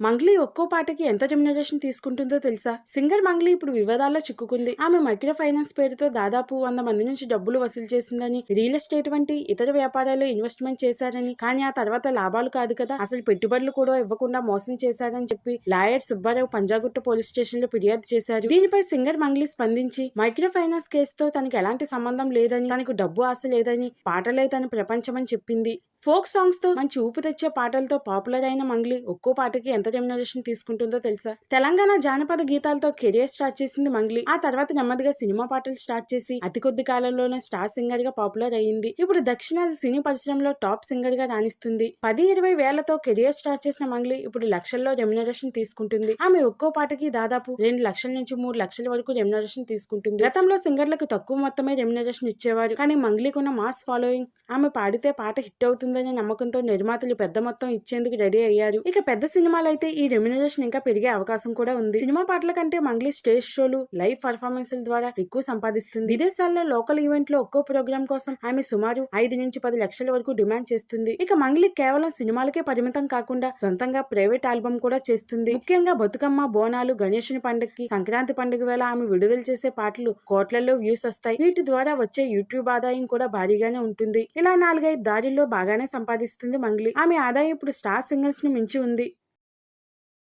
మంగ్లీ ఒక్కో పాటకి ఎంత రెమ్యునరేషన్ తీసుకుంటుందో తెలుసా? సింగర్ మంగ్లీ ఇప్పుడు వివాదాల్లో చిక్కుకుంది. ఆమె మైక్రో ఫైనాన్స్ పేరుతో దాదాపు 100 మంది నుంచి డబ్బులు వసూలు చేసిందని, రియల్ ఎస్టేట్ వంటి ఇతర వ్యాపారాల్లో ఇన్వెస్ట్మెంట్ చేశారని, కానీ ఆ తర్వాత లాభాలు కాదు కదా, అసలు పెట్టుబడులు కూడా ఇవ్వకుండా మోసం చేశారని చెప్పి lawyer Subbarao Panjagutta police station లో ఫిర్యాదు చేశారు. దీనిపై సింగర్ మంగ్లీ స్పందించి మైక్రో ఫైనాన్స్ కేసుతో తనకి ఎలాంటి సంబంధం లేదని, తనకు డబ్బు ఆశ లేదని, పాటలే తన ప్రపంచమని చెప్పింది. ఫోక్ సాంగ్స్ తో మంచి ఊపు తెచ్చే పాటలతో పాపులర్ అయిన మంగ్లీ ఒక్కో పాటకి ఎంత రెమ్యునరేషన్ తీసుకుంటుందో తెలుసా? తెలంగాణ జానపద గీతాలతో కెరియర్ స్టార్ట్ చేసింది మంగ్లీ. ఆ తర్వాత నెమ్మదిగా సినిమా పాటలు స్టార్ట్ చేసి అతి కొద్ది కాలంలోనే స్టార్ సింగర్ గా పాపులర్ అయ్యింది. ఇప్పుడు దక్షిణాది సినీ పరిశ్రమలో టాప్ సింగర్ గా రాణిస్తుంది. 10-20 వేలతో కెరియర్ స్టార్ట్ చేసిన మంగ్లీ ఇప్పుడు లక్షల్లో రెమ్యునరేషన్ తీసుకుంటుంది. ఆమె ఒక్కో పాటకి దాదాపు 2 లక్షల నుంచి 3 లక్షల వరకు రెమ్యునరేషన్ తీసుకుంటుంది. గతంలో సింగర్లకు తక్కువ మొత్తమే రెమ్యునరేషన్ ఇచ్చేవారు, కానీ మంగ్లీకున్న మాస్ ఫాలోయింగ్, ఆమె పాడితే పాట హిట్ అవుతుందనే నమ్మకంతో నిర్మాతలు పెద్ద మొత్తం ఇచ్చేందుకు రెడీ అయ్యారు. ఇక పెద్ద సినిమాలైతే ఈ రెమ్యునరేషన్ ఇంకా పెరిగే అవకాశం కూడా ఉంది. సినిమా పాటల కంటే మంగ్లీ స్టేజ్ షోలు, లైవ్ పర్ఫార్మెన్స్ ద్వారా ఎక్కువ సంపాదిస్తుంది. విదేశాల్లో లోకల్ ఈవెంట్ లో ఒక్కో ప్రోగ్రామ్ కోసం ఆమె సుమారు 5 నుంచి 10 లక్షల వరకు డిమాండ్ చేస్తుంది. ఇక మంగ్లీ కేవలం సినిమాలకే పరిమితం కాకుండా సొంతంగా ప్రైవేట్ ఆల్బమ్ కూడా చేస్తుంది. ముఖ్యంగా బతుకమ్మ, బోనాలు, గణేశుని పండుగకి, సంక్రాంతి పండుగ వేళ ఆమె విడుదల చేసే పాటలు కోట్లలో వ్యూస్ వస్తాయి. వీటి ద్వారా వచ్చే యూట్యూబ్ ఆదాయం కూడా భారీగానే ఉంటుంది. ఇలా 4-5 దారుల్లో బాగానే సంపాదిస్తుంది మంగ్లీ. ఆమె ఆదాయం ఇప్పుడు స్టార్ సింగర్స్ ని మించి ఉంది.